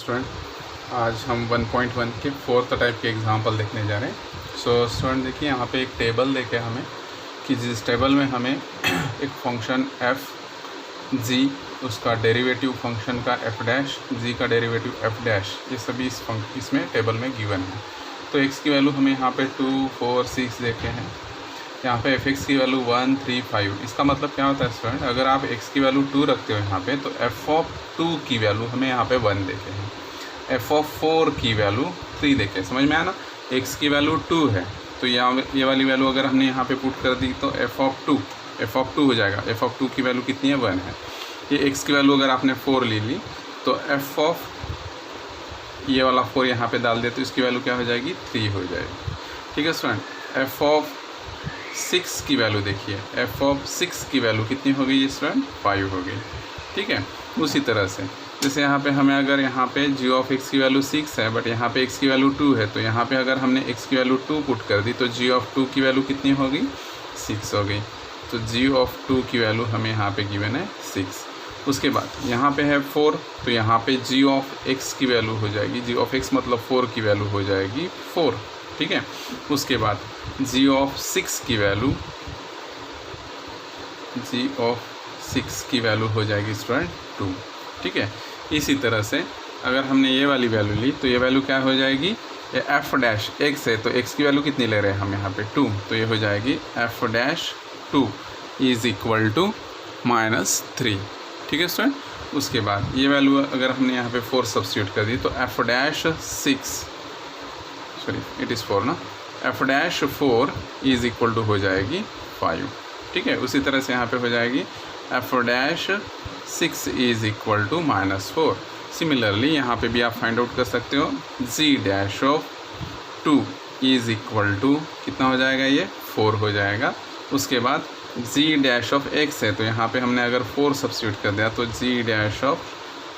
Student, आज हम 1.1 के फोर्थ टाइप के एग्जांपल देखने जा रहे हैं। सो स्टूडेंट देखिए, यहाँ पे एक टेबल देके हमें कि जिस टेबल में हमें एक फंक्शन एफ जी, उसका डेरिवेटिव फंक्शन का एफ डैश, जी का डेरिवेटिव एफ डैश, ये सभी इसमें टेबल में गिवन है। तो एक्स की वैल्यू हमें यहाँ पे 2, 4, 6 देखे हैं। यहाँ पे एफ एक्स की वैल्यू 1, 3, 5। इसका मतलब क्या होता है स्टूडेंट, अगर आप एक्स की वैल्यू 2 रखते हो यहाँ पे, तो एफ ऑफ 2 की वैल्यू हमें यहाँ पे 1 देखे हैं। एफ ऑफ 4 की वैल्यू 3 देखे, समझ में आया ना। एक्स की वैल्यू 2 है, तो ये वाली वैल्यू अगर हमने यहाँ पे पुट कर दी तो एफ ऑफ 2 हो जाएगा। एफ ऑफ 2 की वैल्यू कितनी है, 1 है। ये एक्स की वैल्यू अगर आपने 4 ले ली तो एफ ऑफ ये वाला 4 यहाँ पे डाल दे तो इसकी वैल्यू क्या हो जाएगी, 3 हो जाएगी। ठीक है स्टूडेंट। एफ ऑफ 6 की वैल्यू देखिए, एफ ऑफ 6 की वैल्यू कितनी हो गई स्टूडेंट, 5 हो गई। ठीक है। उसी तरह से जैसे यहाँ पे हमें अगर यहाँ पे जी ऑफ एक्स की वैल्यू 6 है, बट यहाँ पे एक्स की वैल्यू 2 है, तो यहाँ पे अगर हमने एक्स की वैल्यू 2 पुट कर दी तो जी ऑफ 2 की वैल्यू कितनी हो गई, 6 हो गई। तो जी ऑफ 2 की वैल्यू हमें यहाँ पे गिवन है 6। उसके बाद यहाँ पे है 4, तो यहाँ पे जी ऑफ एक्स की वैल्यू हो जाएगी, जी ऑफ एक्स मतलब 4 की वैल्यू हो जाएगी 4। ठीक है। उसके बाद जी ऑफ 6 की वैल्यू, जी ऑफ 6 की वैल्यू हो जाएगी स्टूडेंट 2। ठीक है। इसी तरह से अगर हमने ये वाली वैल्यू ली तो ये वैल्यू क्या हो जाएगी, ये एफ डैश एक्स है, तो एक्स की वैल्यू कितनी ले रहे हैं हम यहाँ पे 2, तो ये हो जाएगी F dash 2 is equal to -3। ठीक है स्टूडेंट। उसके बाद ये वैल्यू अगर हमने यहाँ पे 4 सब्स्टिट्यूट कर दी तो F dash 6, sorry it is 4 ना, F dash 4 is equal to हो जाएगी 5। ठीक है। उसी तरह से यहाँ पे हो जाएगी F dash 6 is equal to -4। Similarly यहाँ पे भी आप फाइंड आउट कर सकते हो, G dash of 2 is equal to कितना हो जाएगा, ये 4 हो जाएगा। उसके बाद जी डैश ऑफ एक्स है, तो यहाँ पे हमने अगर 4 सब्स्टिट्यूट कर दिया तो जी dash of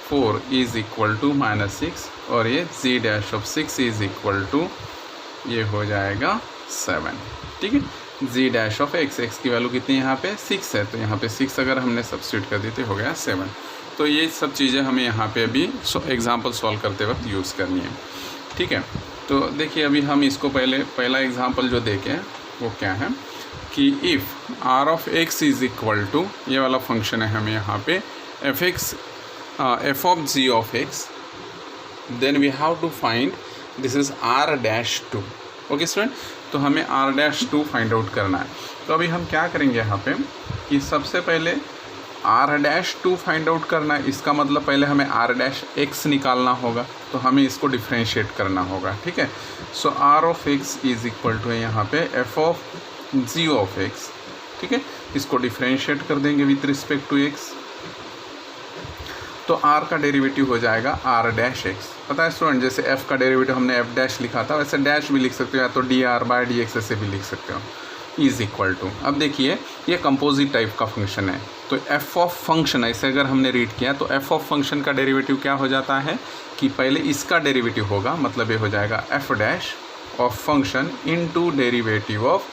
4 is equal to -6, और ये G dash of 6 is equal to ये हो जाएगा 7। ठीक है। G dash of X, X की वैल्यू कितनी यहाँ पे 6 है, तो यहाँ पे 6 अगर हमने सब्स्टिट्यूट कर दी तो हो गया 7। तो ये सब चीज़ें हमें यहाँ पे अभी एग्जांपल सॉल्व करते वक्त यूज़ करनी है। ठीक है। तो देखिए अभी हम इसको पहला एग्जांपल जो देखें वो क्या है कि if R of X is equal to, ये वाला फंक्शन है हमें यहाँ पे F of ji of X, then we have to find this is R dash 2। Okay student. तो हमें आर डैश 2 फाइंड आउट करना है। तो अभी हम क्या करेंगे यहाँ पे कि सबसे पहले आर डैश 2 फाइंड आउट करना है, इसका मतलब पहले हमें आर डैश एक्स निकालना होगा, तो हमें इसको डिफ्रेंशिएट करना होगा। ठीक है। So R of X is equal to है यहाँ पे F of ji of X. ठीक है। इसको डिफ्रेंशिएट कर देंगे विथ रिस्पेक्ट टू एक्स, तो आर का डेरिवेटिव हो जाएगा आर डैश एक्स। पता है स्टूडेंट, जैसे एफ का डेरिवेटिव हमने एफ डैश लिखा था, वैसे डैश भी लिख सकते हो, या तो D R by D X ऐसे भी लिख सकते हो, इज़ इक्वल टू। अब देखिए ये कंपोजिट टाइप का फंक्शन है, तो एफ ऑफ फंक्शन ऐसे अगर हमने रीड किया तो एफ ऑफ फंक्शन का डेरिवेटिव क्या हो जाता है कि पहले इसका डेरिवेटिव होगा, मतलब ये हो जाएगा F dash of function into derivative of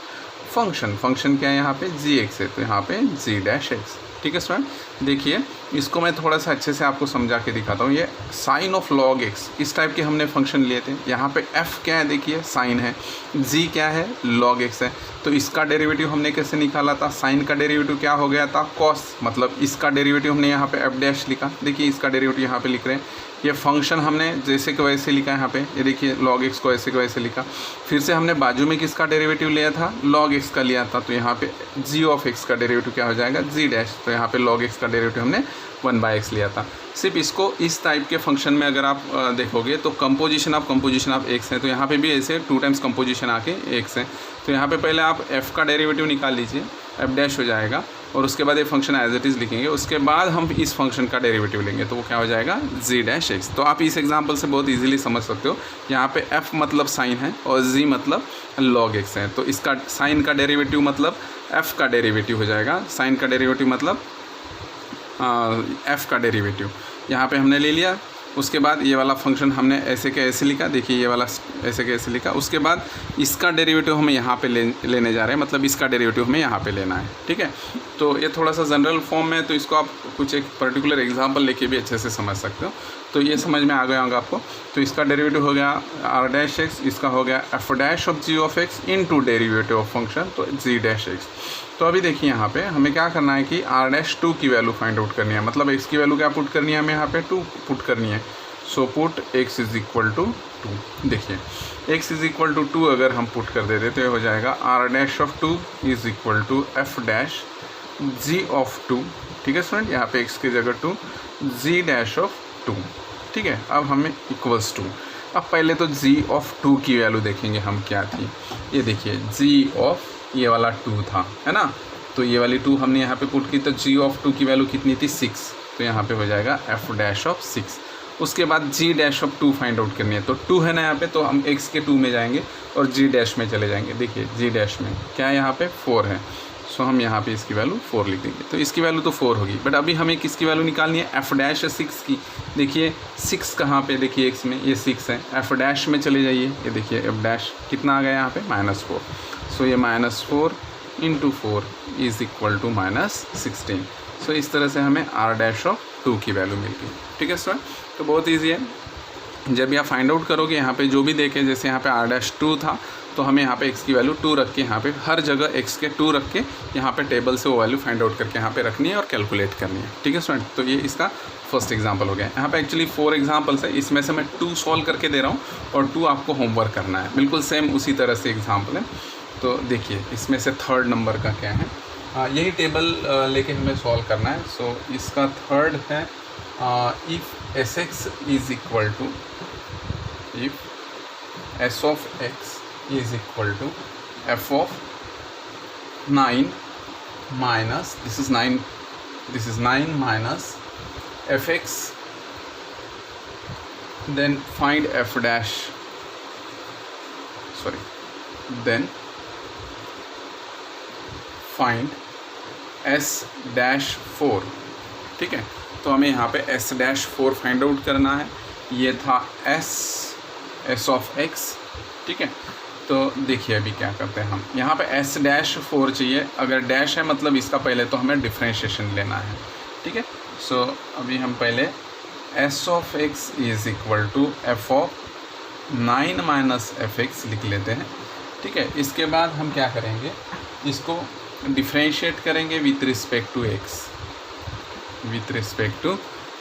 function. Function क्या है यहाँ पे, जी एक्स है, तो यहाँ पे जी डैश एक्स। ठीक है स्टूडेंट। देखिए इसको मैं थोड़ा सा अच्छे से आपको समझा के दिखाता हूँ। ये साइन ऑफ लॉग एक्स, इस टाइप के हमने फंक्शन लिए थे। यहाँ पे एफ क्या है, देखिए साइन है, जी क्या है, लॉग एक्स है। तो इसका डेरिवेटिव हमने कैसे निकाला था, साइन का डेरिवेटिव क्या हो गया था, कॉस, मतलब इसका डेरिवेटिव हमने यहाँ पे एफ डैश लिखा। देखिए इसका डेरिवेटिव यहाँ पे लिख रहे हैं, ये फंक्शन हमने जैसे कि वैसे लिखा है यहाँ पे, ये देखिए लॉग एक्स को ऐसे के वैसे लिखा। फिर से हमने बाजू में किसका डेरिवेटिव लिया था, लॉग एक्स का लिया था, तो यहाँ पे जी ऑफ एक्स का डेरिवेटिव क्या हो जाएगा, जी डैश, तो यहाँ पे लॉग एक्स का डेरिवेटिव हमने 1/x लिया था। सिर्फ इसको इस टाइप के फंक्शन में अगर आप देखोगे तो कंपोजिशन ऑफ एक्स है, तो यहाँ पे भी ऐसे 2 टाइम्स कंपोजिशन आके एक्स है। तो यहाँ पे पहले आप एफ का डेरिवेटिव निकाल लीजिए, एफ डैश हो जाएगा, और उसके बाद ये फंक्शन एज इट इज़ लिखेंगे। उसके बाद हम इस फंक्शन का डेरिवेटिव लेंगे, तो वो क्या हो जाएगा, जी डैश एक्स। तो आप इस एग्जांपल से बहुत इजीली समझ सकते हो, यहाँ पे एफ मतलब साइन है और जी मतलब लॉग एक्स है, तो इसका साइन का डेरिवेटिव मतलब एफ का डेरिवेटिव हो जाएगा, साइन का डेरिवेटिव मतलब एफ का डेरिवेटिव यहाँ पे हमने ले लिया। उसके बाद ये वाला फंक्शन हमने ऐसे के ऐसे लिखा, देखिए ये वाला ऐसे के ऐसे लिखा। उसके बाद इसका डेरिवेटिव हमें यहाँ पे लेने जा रहे हैं, मतलब इसका डेरिवेटिव हमें यहाँ पे लेना है, ठीक है। तो ये थोड़ा सा जनरल फॉर्म में है, तो इसको आप कुछ एक पर्टिकुलर एग्जांपल लेके भी अच्छे से समझ सकते हो। तो ये समझ में आ गया होगा आपको। तो इसका डेरिवेटिव हो गया आर डैश एक्स, इसका हो गया f dash of ji of x into derivative of function तो जी डैश एक्स। तो अभी देखिए यहाँ पे हमें क्या करना है कि आर डैश 2 की वैल्यू फाइंड आउट करनी है, मतलब एक्स की वैल्यू क्या पुट करनी है हमें यहाँ पे 2 पुट करनी है। So put x is equal to 2। देखिए एक्स इज इक्वल टू 2 अगर हम पुट कर देते तो ये हो जाएगा r dash of 2 is equal to f dash g of 2, ठीक है स्टूडेंट, यहाँ पे एक्स की जगह 2 जी डैश ऑफ 2, ठीक है। अब हमें इक्वल्स टू, अब पहले तो जी ऑफ 2 की वैल्यू देखेंगे हम क्या थी। ये देखिए जी ऑफ ये वाला 2 था, है ना, तो ये वाली 2 हमने यहाँ पे पुट की, तो जी ऑफ 2 की वैल्यू कितनी थी 6, तो यहाँ पे हो जाएगा एफ डैश ऑफ 6। उसके बाद जी डैश ऑफ 2 फाइंड आउट करनी है, तो 2 है ना यहाँ पे, तो हम एक्स के 2 में जाएंगे और जी डैश में चले जाएंगे। देखिए जी डैश में क्या है, यहाँ पे 4 है, सो हम यहाँ पे इसकी वैल्यू 4 लिख देंगे, तो इसकी वैल्यू तो 4 होगी। बट अभी हमें किसकी वैल्यू निकालनी है, एफ डैश 6 की। देखिए 6 कहाँ पे, देखिए एक्स में ये 6 है, एफ डैश में चले जाइए, ये देखिए एफ डैश कितना आ गया यहाँ पे -4, सो ये -4 इंटू 4 इज इक्वल टू -16। सो इस तरह से हमें आर डैश ऑफ 2 की वैल्यू मिल गई, ठीक है सर। तो बहुत ईजी है, जब आप फाइंड आउट करोगे यहाँ पे जो भी देखें, जैसे यहाँ पे आर डैश 2 था तो हमें यहाँ पे x की वैल्यू 2 रख के, यहाँ पे हर जगह x के 2 रख के यहाँ पे टेबल से वो वैल्यू फाइंड आउट करके यहाँ पे रखनी है और कैलकुलेट करनी है, ठीक है स्टूडेंट। तो ये इसका फर्स्ट एग्जांपल हो गया। यहाँ पे एक्चुअली 4 एग्जांपल्स है, इसमें से मैं 2 सॉल्व करके दे रहा हूँ और 2 आपको होमवर्क करना है, बिल्कुल सेम उसी तरह से एग्जाम्पल है। तो देखिए इसमें से 3rd नंबर का क्या है, यही टेबल लेके हमें सॉल्व करना है। सो इसका 3rd है if s x is equal to, if s of x is equal to f of 9 minus this is 9 minus fx, then find f dash, then find s dash 4, ठीक है। तो हमें यहाँ पे s dash 4 फाइंड आउट करना है। ये था s ऑफ x, ठीक है। तो देखिए अभी क्या करते हैं हम, यहाँ पे s डैश 4 चाहिए, अगर डैश है मतलब इसका पहले तो हमें डिफ्रेंशिएशन लेना है, ठीक है। सो अभी हम पहले s of x is equal to f of 9 minus f x लिख लेते हैं, ठीक है। इसके बाद हम क्या करेंगे, इसको डिफ्रेंशिएट करेंगे विथ रिस्पेक्ट टू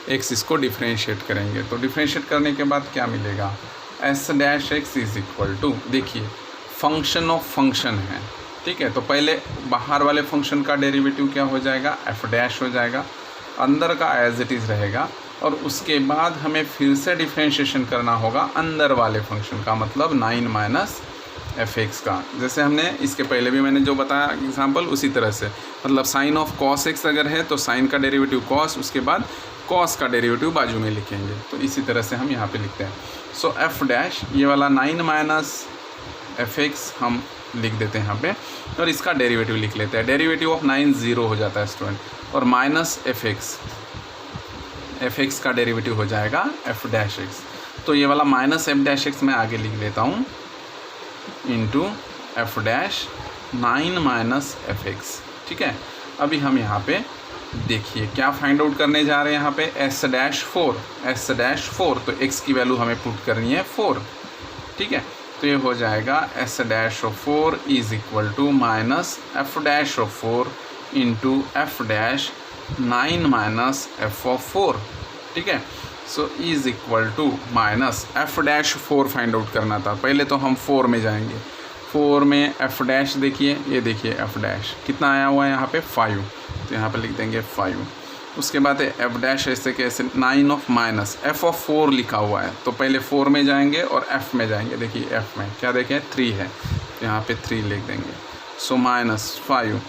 x, इसको डिफ्रेंशिएट करेंगे। तो डिफ्रेंशिएट करने के बाद क्या मिलेगा, s dash x is equal to, देखिए फंक्शन ऑफ फंक्शन है, ठीक है। तो पहले बाहर वाले फंक्शन का डेरिवेटिव क्या हो जाएगा, एफ डैश हो जाएगा, अंदर का एज इट इज़ रहेगा, और उसके बाद हमें फिर से डिफ्रेंशिएशन करना होगा अंदर वाले फंक्शन का, मतलब 9 माइनस एफ एक्स का। जैसे हमने इसके पहले भी मैंने जो बताया एग्जांपल, उसी तरह से, मतलब साइन ऑफ कॉस एक्स अगर है तो साइन का डेरिवेटिव कॉस, उसके बाद कॉस का डेरिवेटिव बाजू में लिखेंगे। तो इसी तरह से हम यहाँ पे लिखते हैं। सो एफ डैश ये वाला 9 माइनस एफ एक्स हम लिख देते हैं यहाँ पे, और इसका डेरिवेटिव लिख लेते हैं। डेरिवेटिव ऑफ 9 0 हो जाता है स्टूडेंट, और माइनस एफ एक्स का डेरिवेटिव हो जाएगा एफ डैश एक्स। तो ये वाला माइनस एफ डैश एक्स मैं आगे लिख लेता हूँ into f dash 9 minus f x, ठीक है। अभी हम यहाँ पे देखिए क्या फाइंड आउट करने जा रहे हैं, यहाँ पे एस डैश 4, तो एक्स की वैल्यू हमें पुट करनी है 4, ठीक है। तो ये हो जाएगा s dash of 4 is equal to minus f dash of 4 into f dash 9 minus f of 4, ठीक है। So is equal to minus f dash 4 find out करना था, पहले तो हम 4 में जाएंगे। 4 में एफ डैश देखिए, ये देखिए एफ डैश कितना आया हुआ है यहाँ पे 5, तो यहाँ पे लिख देंगे 5। उसके बाद एफ डैश ऐसे कैसे 9 ऑफ माइनस एफ ऑफ 4 लिखा हुआ है, तो पहले 4 में जाएंगे और एफ में जाएंगे। देखिए एफ में क्या देखें 3 है, तो यहाँ पे 3 लिख देंगे। So minus 5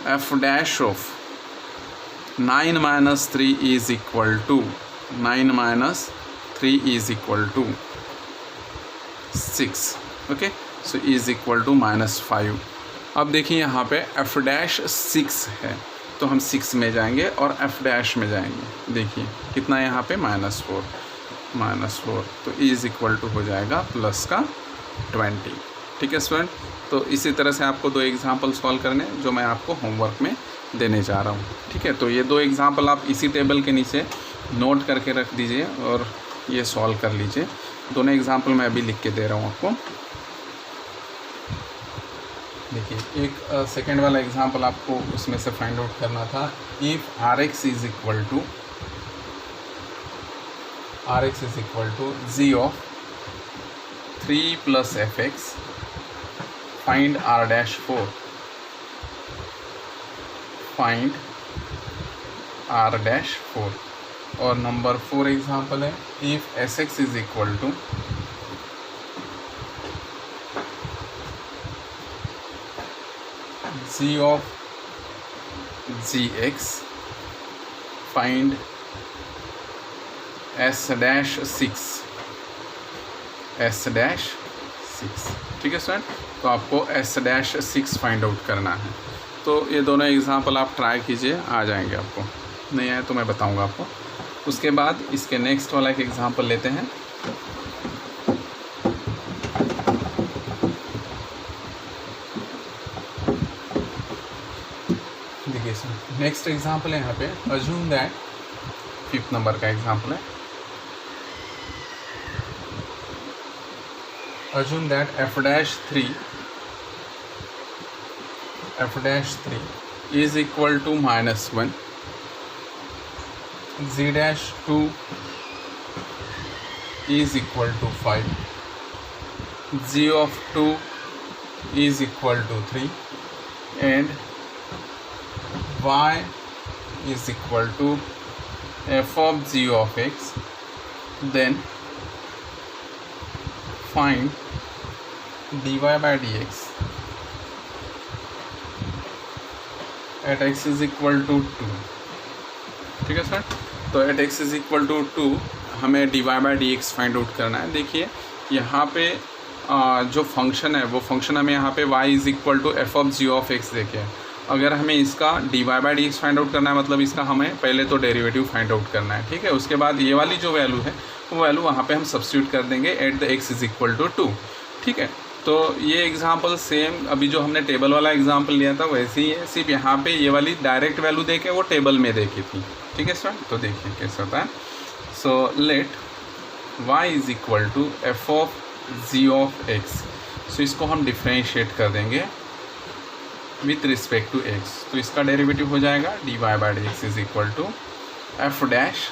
f dash of 9 minus 3 is equal to 9 minus 3 is equal to 6, okay. So is equal to -5। अब देखिए यहाँ पे एफ डैश 6 है, तो हम 6 में जाएंगे और एफ डैश में जाएंगे। देखिए कितना है यहाँ पे -4, -4, तो इज इक्वल टू हो जाएगा प्लस का 20। ठीक है स्टूडेंट, तो इसी तरह से आपको 2 एग्जाम्पल सॉल्व करने जो मैं आपको होमवर्क में देने जा रहा हूँ। ठीक है, तो ये 2 एग्जाम्पल आप इसी टेबल के नीचे नोट करके रख दीजिए और ये सॉल्व कर लीजिए। दोनों एग्जाम्पल मैं अभी लिख के दे रहा हूँ आपको। देखिए, एक सेकेंड वाला एग्जाम्पल आपको उसमें से फाइंड आउट करना था। If r x is equal to g of 3 + fx, find r'4, find r'4। और नंबर 4 एग्जाम्पल है, if s x is equal to g of g x, find S'6। ठीक है स्टूडेंट, तो आपको S'6 फाइंड आउट करना है। तो ये दोनों एग्जाम्पल आप ट्राई कीजिए, आ जाएंगे आपको। नहीं आए तो मैं बताऊंगा आपको। उसके बाद इसके नेक्स्ट वाला एक एग्जाम्पल लेते हैं। देखिए नेक्स्ट एग्जाम्पल है यहाँ पे, अज्यूम दैट 5th नंबर का एग्जाम्पल है। Assume that f'3 is equal to -1, z'2 is equal to 5, g of 2 is equal to 3, and y is equal to f of g of x. Then find dy by dx at x is equal to 2। ठीक है sir, तो at x is equal to 2 हमें dy by dx find out करना है। देखिए यहाँ पे जो फंक्शन है वो फंक्शन हमें यहाँ पे y is equal to F of ji of x. देखिए अगर हमें इसका dy by dx find out करना है, मतलब इसका हमें पहले तो डेरिवेटिव फाइंड आउट करना है। ठीक है, उसके बाद ये वाली जो वैल्यू है वो वैल्यू वहाँ पे हम सब्स्टिट्यूट कर देंगे at the x is equal to 2। ठीक है, तो ये एग्जांपल सेम अभी जो हमने टेबल वाला एग्जांपल लिया था वैसे ही है, सिर्फ यहाँ पे ये वाली डायरेक्ट वैल्यू दे के वो टेबल में देखी थी। ठीक है सर, तो देखिए कैसे होता है। So let y is equal to F of ji of X. So इसको हम डिफ्रेंशिएट कर देंगे विथ रिस्पेक्ट टू x, तो इसका डेरिवेटिव हो जाएगा dy by dx is equal to f dash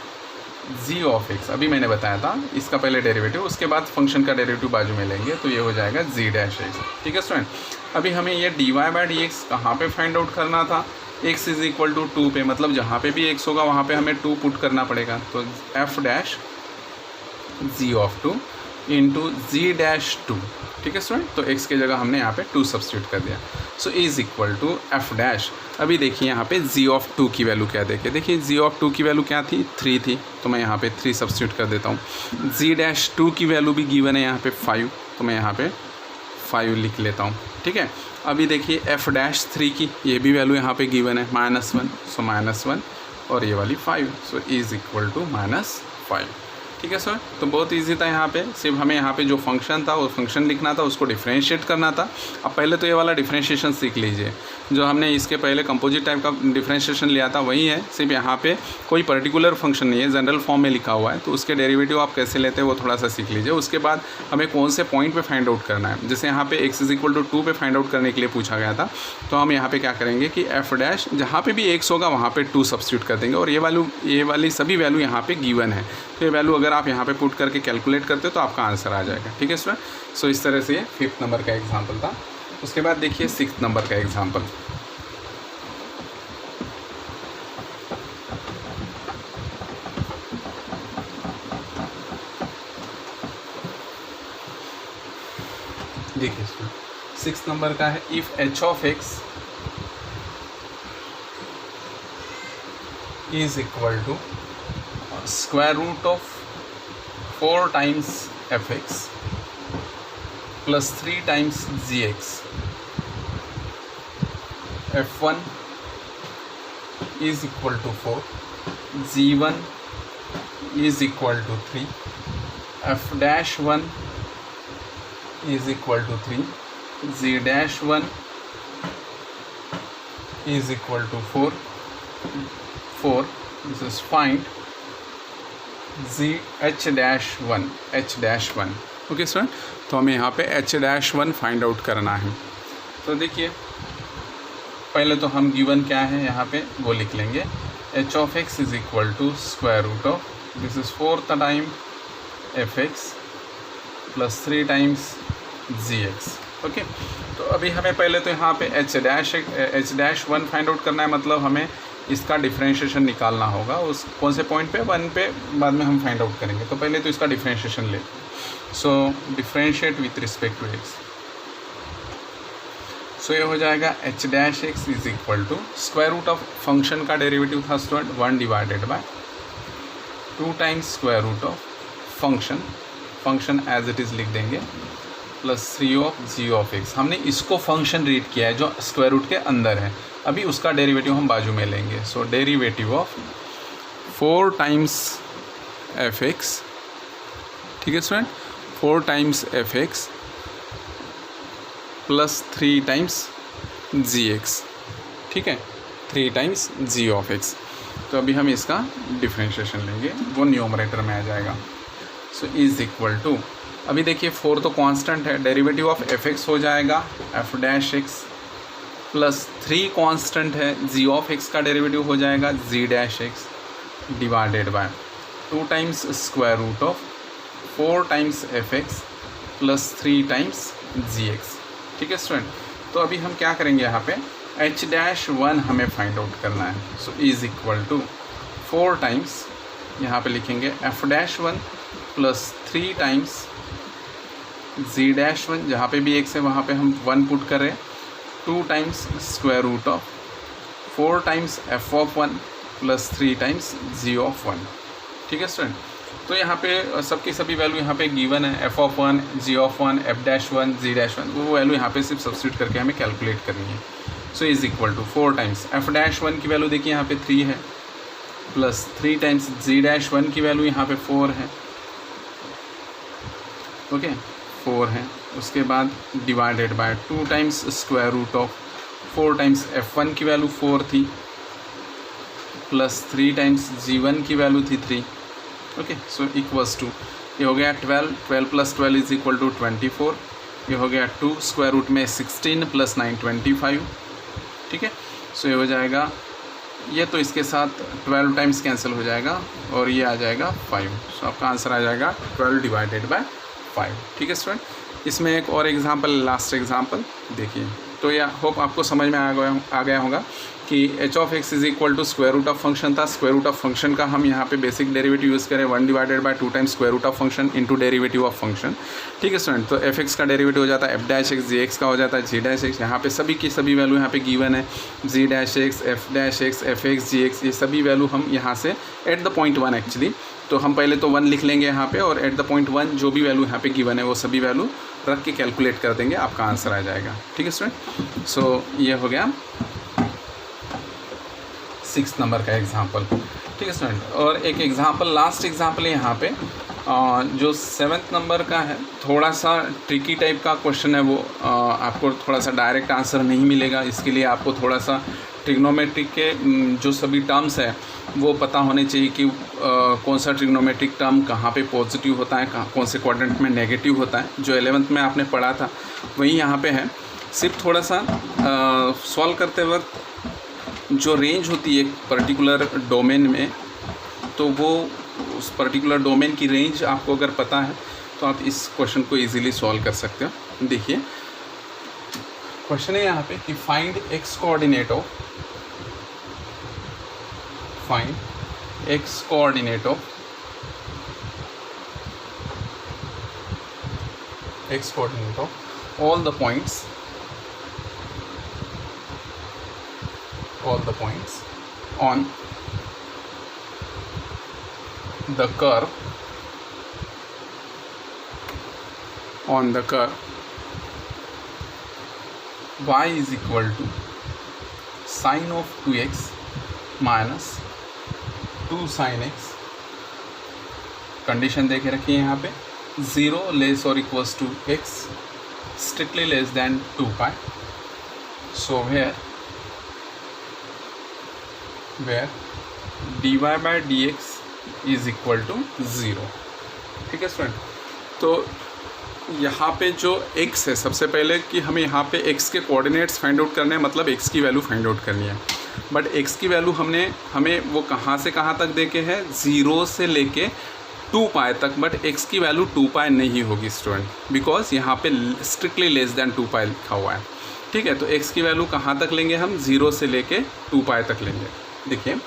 g of x. अभी मैंने बताया था इसका पहले डेरिवेटिव, उसके बाद फंक्शन का डेरिवेटिव बाजू में लेंगे तो ये हो जाएगा जी डैश एक्स। ठीक है स्टूडेंट, अभी हमें ये dy बाई डी एक्स कहाँ पर फाइंड आउट करना था, x इज इक्वल टू 2 पे, मतलब जहाँ पे भी x होगा वहाँ पे हमें 2 पुट करना पड़ेगा। तो F dash g of 2 into g dash 2। ठीक है स्टूडेंट, तो x के जगह हमने यहाँ पे 2 सब्स्टिट्यूट कर दिया। So is equal to f dash, अभी देखिए यहाँ पे जी ऑफ 2 की वैल्यू क्या देखिए, देखिए जी ऑफ 2 की वैल्यू क्या थी, 3 थी, तो मैं यहाँ पे 3 सब्स्टिट्यूट कर देता हूँ। जी डैश 2 की वैल्यू भी गिवन है यहाँ पे 5, तो मैं यहाँ पे 5 लिख लेता हूँ। ठीक है, अभी देखिए एफ डैश 3 की ये भी वैल्यू यहाँ पे गिवन है -1, सो -1 और ये वाली 5, सो इज इक्वल टू -5। ठीक है सर, तो बहुत इजी था। यहाँ पे सिर्फ हमें यहाँ पे जो फंक्शन था वो फंक्शन लिखना था, उसको डिफ्रेंशिएट करना था। अब पहले तो ये वाला डिफ्रेंशिएशन सीख लीजिए, जो हमने इसके पहले कंपोजिट टाइप का डिफ्रेंशिएशन लिया था वही है, सिर्फ यहाँ पे कोई पर्टिकुलर फंक्शन नहीं है, जनरल फॉर्म में लिखा हुआ है, तो उसके डेरिवेटिव आप कैसे लेते हैं वो थोड़ा सा सीख लीजिए। उसके बाद हमें कौन से पॉइंट पे फाइंड आउट करना है, जैसे यहाँ पे x इज इक्वल टू 2 पे फाइंड आउट करने के लिए पूछा गया था, तो हम यहाँ पे क्या करेंगे कि एफ डैश जहाँ पे भी x होगा वहाँ पे 2 सब्स्टिट्यूट कर देंगे, और ये वाली सभी वैल्यू यहाँ पे गिवन है, तो ये वैल्यू अगर आप यहाँ पे पुट करके कैलकुलेट करते हो तो आपका आंसर आ जाएगा। ठीक है स्टूडेंट, सो इस तरह से ये 5th नंबर का एग्जाम्पल था। उसके बाद देखिए 6th नंबर का एग्जाम्पल। देखिए 6th नंबर का है, if h of x is equal to square root of 4 times fx plus 3 times gx, f1 is equal to 4, g1 is equal to 3 f-1 is equal to 3, z-1 is equal to 4. This is find h-1. Okay student, तो हमें यहाँ पे h-1 find out करना है। तो देखिए पहले तो हम गिवन क्या है यहाँ पे वो लिख लेंगे, h of x is equal to square root of this is 4th time fx plus 3 times gx। Okay, तो अभी हमें पहले तो यहाँ पे h-1 फाइंड आउट करना है, मतलब हमें इसका डिफ्रेंशिएशन निकालना होगा। उस कौन से पॉइंट पे, 1 पे बाद में हम फाइंड आउट करेंगे। तो पहले तो इसका डिफ्रेंशिएशन ले, so differentiate with respect to x। So ये हो जाएगा h-x is equal to square root of function का डेरिवेटिव था student 1 divided by 2 times square root of function as it is लिख देंगे plus 3 of g of x। हमने इसको function read किया है जो स्क्वायर रूट के अंदर है, अभी उसका डेरिवेटिव हम बाजू में लेंगे। सो डेरिवेटिव ऑफ 4 टाइम्स fx, ठीक है student, 4 times fx plus 3 times gx, ठीक है, 3 टाइम्स g ऑफ x। तो अभी हम इसका डिफ्रेंशिएशन लेंगे, वो न्यूमरेटर में आ जाएगा। सो इज इक्वल टू, अभी देखिए 4 तो कांस्टेंट है, डेरिवेटिव ऑफ fx हो जाएगा f-x प्लस 3 कांस्टेंट है, g ऑफ x का डेरिवेटिव हो जाएगा g-x divided by 2 times square root of 4 times fx plus 3 times gx, ठीक है स्टूडेंट। तो अभी हम क्या करेंगे, यहाँ पे h-1 हमें फाइंड आउट करना है। So is equal to 4 times, यहाँ पे लिखेंगे f-1 प्लस 3 टाइम्स z-1, जहाँ पे भी x है वहाँ पे हम 1 पुट कर रहे हैं, 2 times square root of 4 times f(1) plus 3 times g(1), ठीक है स्टूडेंट। तो यहाँ पे सबकी सभी वैल्यू यहाँ पे गिवन है, f(1), g(1), f-1), z-1, वो वैल्यू यहाँ पे सिर्फ सब्स्टिट्यूट करके हमें कैलकुलेट करनी है। So is equal to 4 times f-1 की वैल्यू देखिए यहाँ पे 3 है, प्लस 3 टाइम्स g-1 की वैल्यू यहाँ पे 4 है, ओके 4 है। उसके बाद divided by 2 times square root of 4 times f1 की वैल्यू 4 थी, प्लस 3 टाइम्स g1 की वैल्यू थी 3, ओके। सो इक्वल्स टू, ये हो गया 12 प्लस 12 इज इक्वल टू 24, ये हो गया 2 स्क्वायर रूट में 16 प्लस 9 25, ठीक है। सो ये हो जाएगा, ये तो इसके साथ 12 टाइम्स कैंसिल हो जाएगा और ये आ जाएगा 5। सो आपका आंसर आ जाएगा 12 डिवाइडेड बाय 5, ठीक है स्टूडेंट। इसमें एक और एग्जांपल, लास्ट एग्जांपल देखिए, तो यह होप आपको समझ में आ गया होगा कि h of x is equal to square root of function था। स्क्वायर रूट ऑफ फंक्शन का हम यहाँ पे बेसिक डेरिवेटिव यूज़ करें 1 divided by 2 times square root of function into derivative of function, ठीक है स्टूडेंट। तो f(x) का डेरिवेटिव हो जाता है f'(x), g(x) का हो जाता है g'(x). यहाँ पे सभी की सभी वैल्यू यहाँ पे गिवन है, g'(x), f'(x), f(x), gx, ये सभी वैल्यू हम यहाँ से एट द पॉइंट 1 एक्चुअली, तो हम पहले तो 1 लिख लेंगे यहाँ पे और एट द पॉइंट 1 जो भी वैल्यू यहाँ पे गिवन है वो सभी वैल्यू रख के कैलकुलेट कर देंगे, आपका आंसर आ जाएगा, ठीक है स्टूडेंट। सो ये हो गया 6 नंबर का एग्जांपल, ठीक है स्टूडेंट। और एक एग्जांपल, लास्ट एग्जांपल है यहाँ पे जो 7th नंबर का है, थोड़ा सा ट्रिकी टाइप का क्वेश्चन है, वो आपको थोड़ा सा डायरेक्ट आंसर नहीं मिलेगा। इसके लिए आपको थोड़ा सा ट्रिग्नोमेट्रिक के जो सभी टर्म्स है वो पता होने चाहिए कि कौन सा ट्रिग्नोमेट्रिक टर्म कहाँ पे पॉजिटिव होता है, कौन से क्वाड्रेंट में नेगेटिव होता है। जो 11th में आपने पढ़ा था वही यहाँ पे है, सिर्फ थोड़ा सा सॉल्व करते वक्त जो रेंज होती है एक पर्टिकुलर डोमेन में, तो वो उस पर्टिकुलर डोमेन की रेंज आपको अगर पता है तो आप इस क्वेश्चन को इजीली सॉल्व कर सकते हो। देखिए क्वेश्चन है यहाँ पे कि find x coordinate of all the points on the curve y is equal to sin of 2x minus 2 sin x। Condition देखे रखिए यहाँ पे, 0 less or equals to x strictly less than 2 pi. So where dy by dx is equal to 0. ठीक है student, तो यहाँ पे जो x है, सबसे पहले कि हमें यहाँ पे x के कोऑर्डिनेट्स फाइंड आउट करने हैं, मतलब x की वैल्यू फाइंड आउट करनी है। बट x की वैल्यू हमें वो कहाँ से कहाँ तक देके है, 0 से लेके 2 पाई तक, बट x की वैल्यू 2 पाई नहीं होगी स्टूडेंट, बिकॉज यहाँ पे स्ट्रिक्टली लेस देन 2 पाई लिखा हुआ है। ठीक है, तो x की वैल्यू कहाँ तक लेंगे हम, 0 से लेके 2 पाई तक लेंगे। देखिए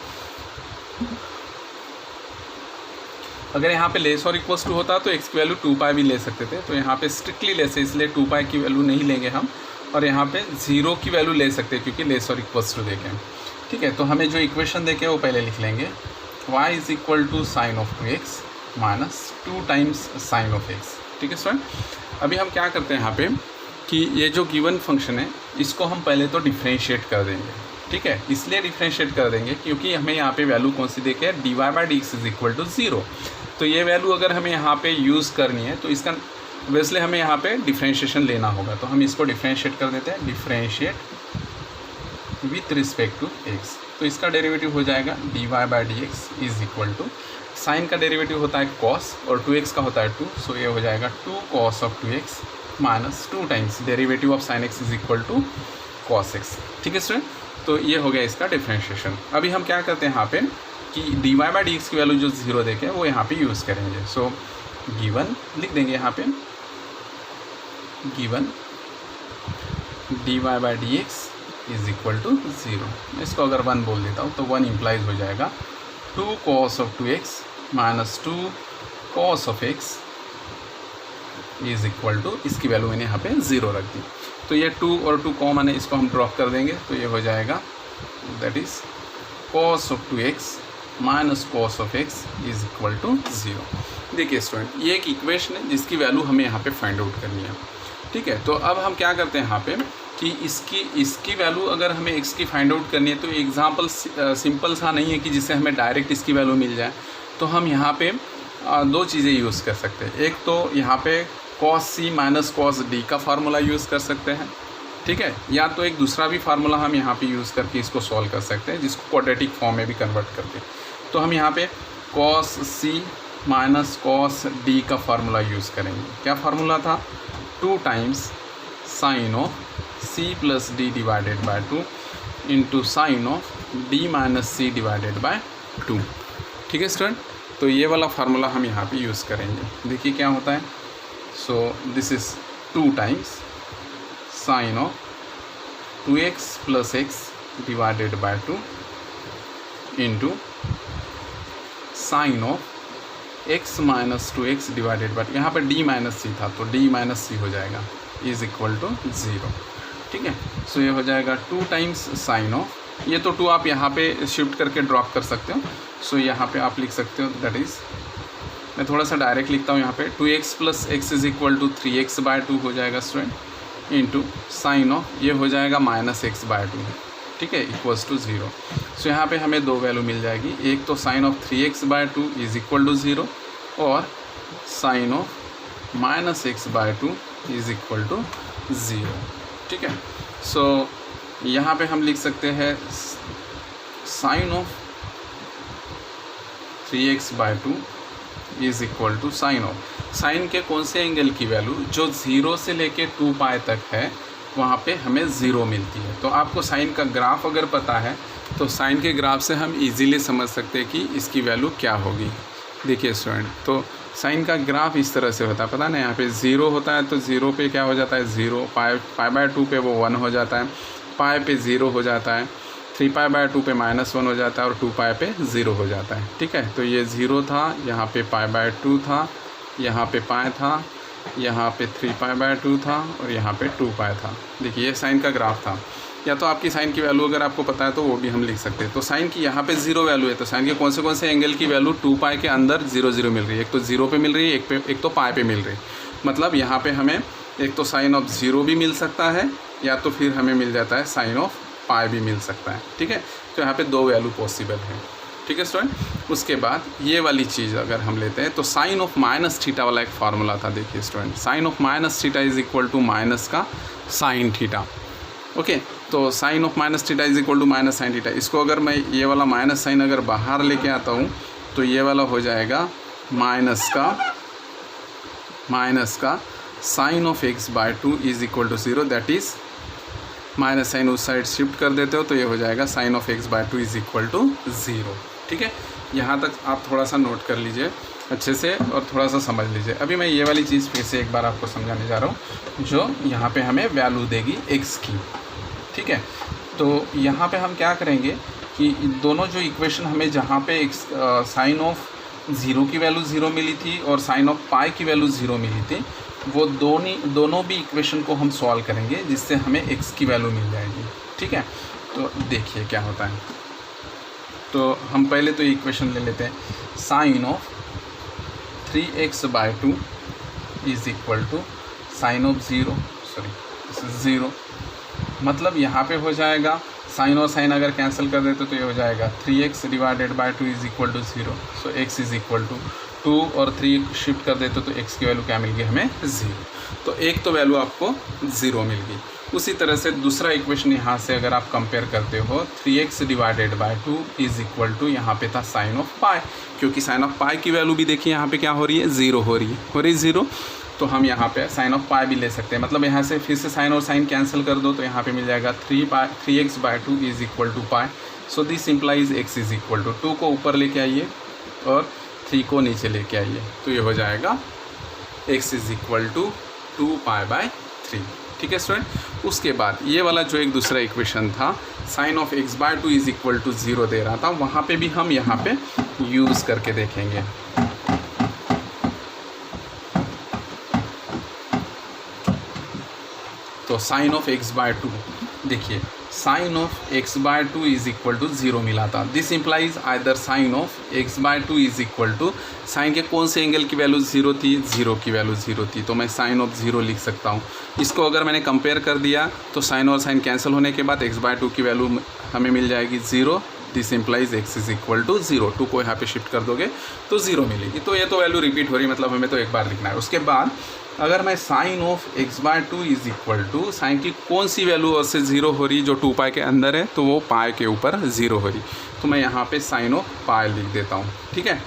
अगर यहाँ पे लेस और इक्वल्स टू होता तो x की वैल्यू 2 पाई भी ले सकते थे, तो यहाँ पे स्ट्रिक्टली लेस है इसलिए 2 पाई की वैल्यू नहीं लेंगे हम, और यहाँ पे 0 की वैल्यू ले सकते हैं क्योंकि लेस और इक्वल्स टू देखें। ठीक है, तो हमें जो इक्वेशन देखे वो पहले लिख लेंगे, y is equal to sine of 2x minus 2 times sine of x। ठीक है स्टूडेंट, अभी हम क्या करते हैं यहाँ पे कि ये जो गिवन फंक्शन है इसको हम पहले तो डिफ्रेंशिएट कर देंगे। ठीक है, इसलिए डिफ्रेंशिएट कर देंगे क्योंकि हमें यहाँ पे वैल्यू कौन सी देखे है, dy by dx is equal to 0। तो ये वैल्यू अगर हमें यहाँ पे यूज़ करनी है तो इसका वैसे हमें यहाँ पे डिफ्रेंशिएशन लेना होगा, तो हम इसको डिफ्रेंशिएट कर देते हैं, differentiate with respect to x। तो इसका डेरिवेटिव हो जाएगा dy by dx is equal to, sine का डेरिवेटिव होता है cos और 2x का होता है 2, सो ये हो जाएगा 2 cos of 2x minus 2 times derivative of sine x is equal to cos x। ठीक है स्टूडेंट, तो ये हो गया इसका डिफ्रेंशिएशन। अभी हम क्या करते हैं यहाँ पे कि dy बाई dx की वैल्यू जो 0 देखें वो यहाँ पे यूज़ करेंगे। सो गिवन लिख देंगे यहाँ पे, given dy by dx is equal to 0। मैं इसको अगर 1 बोल देता हूँ तो 1 इम्प्लाइज हो जाएगा 2 cos of 2x minus 2 cos of x is equal to, इसकी वैल्यू मैंने यहाँ पे 0 रख दी। तो ये 2 और 2 कॉमन है, इसको हम ड्रॉप कर देंगे, तो ये हो जाएगा that is cos of 2x minus cos of x is equal to 0। देखिए स्टूडेंट, ये एक इक्वेशन है जिसकी वैल्यू हमें यहाँ पे फाइंड आउट करनी है। ठीक है, तो अब हम क्या करते हैं यहाँ पे कि इसकी वैल्यू अगर हमें x की फाइंड आउट करनी है तो एग्जांपल सिंपल सा नहीं है कि जिससे हमें डायरेक्ट इसकी वैल्यू मिल जाए। तो हम यहाँ पे 2 चीज़ें यूज़ कर सकते हैं। एक तो यहाँ पे cos c minus cos d का फार्मूला यूज़ कर सकते हैं। ठीक है, या तो एक दूसरा भी फार्मूला हम यहाँ पे यूज़ करके इसको सॉल्व कर सकते हैं, जिसको क्वाड्रेटिक फॉर्म में भी कन्वर्ट करके। तो हम यहाँ पे cos c minus cos d का फार्मूला यूज़ करेंगे। क्या फार्मूला था, 2 times sine of c plus d divided by 2 into sine of d minus c divided by 2। ठीक है स्टूडेंट, तो ये वाला फार्मूला हम यहाँ पे यूज़ करेंगे। देखिए क्या होता है, so this is 2 times sine of 2x plus x divided by 2 into sine of x minus 2x divided by, यहाँ पर d माइनस c था तो d माइनस c हो जाएगा इज इक्वल टू 0। ठीक है, सो ये हो जाएगा 2 टाइम्स साइन ऑफ, ये तो 2 आप यहाँ पे शिफ्ट करके ड्रॉप कर सकते हो। सो यहाँ पे आप लिख सकते हो दैट इज़, मैं थोड़ा सा डायरेक्ट लिखता हूँ यहाँ पे 2x plus x is equal to 3x by 2 हो जाएगा स्टूडेंट, इंटू साइन ऑफ ये हो जाएगा माइनस x बाय 2। ठीक है, इक्वल्स टू 0। सो यहाँ पे हमें 2 वैल्यू मिल जाएगी, एक तो sine of 3x by 2 is equal to 0 और sine of minus x by 2 is equal to 0। ठीक है, सो यहाँ पे हम लिख सकते हैं sine of 3x by 2 is equal to sine of, sine के कौन से एंगल की वैल्यू जो 0 से लेके 2 पाई तक है वहाँ पे हमें 0 मिलती है। तो आपको साइन का ग्राफ अगर पता है तो साइन के ग्राफ से हम इजीली समझ सकते हैं कि इसकी वैल्यू क्या होगी। देखिए स्टूडेंट, तो साइन का ग्राफ इस तरह से होता है, पता ना, यहाँ पे 0 होता है तो 0 पे क्या हो जाता है 0, पाई बाय 2 पे वो 1 हो जाता है, पाई पे 0 हो जाता है, 3 पाई बाय 2 पे -1 हो जाता है और 2 पाई पे 0 हो जाता है। ठीक है, तो ये 0 था, यहाँ पे पाई बाय 2 था, यहाँ पे पाई था, यहाँ पे 3 पाई बाय 2 था और यहाँ पे 2 पाई था। देखिए ये साइन का ग्राफ था। या तो आपकी साइन की वैल्यू अगर आपको पता है तो वो भी हम लिख सकते हैं। तो साइन की यहाँ पे 0 वैल्यू है, तो साइन के कौन से एंगल की वैल्यू 2 पाई के अंदर 0 0 मिल रही है। एक तो 0 पे मिल रही है, एक तो पाई पे मिल रही है। मतलब यहाँ पे हमें एक तो साइन ऑफ 0 भी मिल सकता है या तो फिर हमें मिल जाता है साइन ऑफ पाई भी मिल सकता है। ठीक है, तो यहाँ पे 2 वैल्यू पॉसिबल है। ठीक है स्टूडेंट। उसके बाद ये वाली चीज़ अगर हम लेते हैं तो साइन ऑफ माइनस थीटा वाला एक फार्मूला था, देखिए student, sine of minus theta is equal to minus का साइन थीटा। ओके, तो sine of minus theta is equal to minus sine theta. इसको अगर मैं ये वाला माइनस साइन अगर बाहर लेके आता हूँ तो ये वाला हो जाएगा माइनस का sine of x by 2 is equal to 0, that is minus sine उस साइड शिफ्ट कर देते हो तो ये हो जाएगा sine of x by 2 is equal to 0। ठीक है, यहाँ तक आप थोड़ा सा नोट कर लीजिए अच्छे से और थोड़ा सा समझ लीजिए। अभी मैं ये वाली चीज़ फिर से एक बार आपको समझाने जा रहा हूँ जो यहाँ पे हमें वैल्यू देगी x की। ठीक है, तो यहाँ पे हम क्या करेंगे कि दोनों जो इक्वेशन हमें जहाँ पे साइन ऑफ 0 की वैल्यू 0 मिली थी और साइन ऑफ पाई की वैल्यू 0 मिली थी, वो दोनों भी इक्वेशन को हम सॉल्व करेंगे जिससे हमें x की वैल्यू मिल जाएगी। ठीक है, तो देखिए क्या होता है। तो हम पहले तो इक्वेशन ले लेते हैं, sine of 3x by 2 is equal to sine of 0, मतलब यहाँ पे हो जाएगा साइन और साइन अगर कैंसिल कर देते तो ये हो जाएगा 3x divided by 2 is equal to 0। So x is equal to 2 और 3 शिफ्ट कर देते तो x की वैल्यू क्या मिल गई हमें 0। तो एक तो वैल्यू आपको 0 मिल गई। उसी तरह से दूसरा इक्वेशन यहाँ से अगर आप कंपेयर करते हो 3x divided by 2 is equal to यहाँ पे था साइन ऑफ पाई, क्योंकि साइन ऑफ पाई की वैल्यू भी देखिए यहाँ पे क्या हो रही है 0 हो रही है 0। तो हम यहाँ पे साइन ऑफ पाई भी ले सकते हैं, मतलब यहाँ से फिर से साइन और साइन कैंसिल कर दो तो यहाँ पे मिल जाएगा 3x by 2 is equal to pi. So this implies x is equal to 2 को ऊपर लेके आइए और 3 को नीचे लेके आइए तो ये हो जाएगा x is equal to 2 pi by 3। ठीक है स्टूडेंट। उसके बाद ये वाला जो एक दूसरा इक्वेशन था sine of x by 2 is equal to 0 दे रहा था, वहाँ पे भी हम यहाँ पे यूज़ करके देखेंगे। तो साइन ऑफ x बाय 2, देखिए sine of x by 2 is equal to 0 मिला था। This implies either sine of x by 2 is equal to, sine के कौन से एंगल की वैल्यू 0 थी, 0 की वैल्यू 0 थी, तो मैं साइन ऑफ 0 लिख सकता हूँ। इसको अगर मैंने कंपेयर कर दिया तो साइन और साइन कैंसिल होने के बाद x बाय 2 की वैल्यू हमें मिल जाएगी 0। This implies x is equal to 0। 2 को यहाँ पे शिफ्ट कर दोगे तो 0 मिलेगी। तो ये तो वैल्यू रिपीट हो रही है, मतलब हमें तो एक बार लिखना है। उसके बाद अगर मैं sine of x by 2 is equal to, sine की कौन सी वैल्यू से 0 हो रही, जो 2 पाई के अंदर है तो वो पाई के ऊपर 0 हो रही, तो मैं यहाँ पे साइन ऑफ पाई लिख देता हूँ। ठीक है,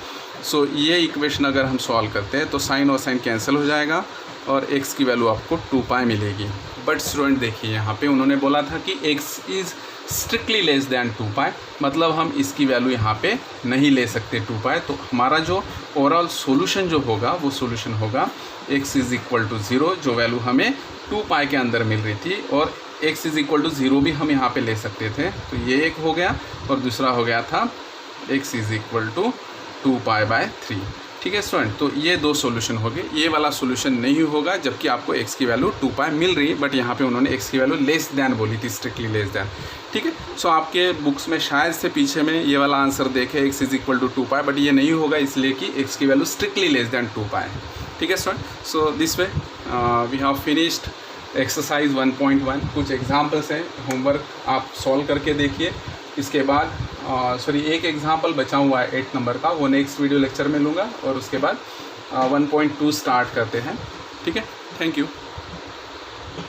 सो ये इक्वेशन अगर हम सॉल्व करते हैं तो साइन और साइन कैंसिल हो जाएगा और x की वैल्यू आपको 2 पाई मिलेगी। बट स्टूडेंट देखिए यहाँ पे उन्होंने बोला था कि x is strictly less than 2 पाई, मतलब हम इसकी वैल्यू यहाँ पे नहीं ले सकते 2 पाई। तो हमारा जो ओवरऑल सॉल्यूशन जो होगा वो सॉल्यूशन होगा x इज़ इक्वल टू 0, जो वैल्यू हमें 2 पाई के अंदर मिल रही थी, और x इज़ इक्वल टू 0 भी हम यहाँ पे ले सकते थे। तो ये एक हो गया और दूसरा हो गया था x is equal to 2 pi by 3। ठीक है स्टूडेंट, तो ये दो सॉल्यूशन हो गए। ये वाला सॉल्यूशन नहीं होगा जबकि आपको x की वैल्यू 2 पाई मिल रही है, बट यहाँ पे उन्होंने x की वैल्यू लेस दैन बोली थी, स्ट्रिक्टली लेस दैन। ठीक है, सो आपके बुक्स में शायद से पीछे में ये वाला आंसर देखे x is equal to 2 pi, but ये नहीं होगा इसलिए कि x की value strictly less than 2 pi है। ठीक है student, so this way we have finished exercise 1.1। कुछ एग्जाम्पल्स हैं, होमवर्क आप सॉल्व करके देखिए। इसके बाद एक एग्जाम्पल बचा हुआ है 8 नंबर का, वो नेक्स्ट वीडियो लेक्चर में लूँगा, और उसके बाद 1.2 स्टार्ट करते हैं। ठीक है, थैंक यू।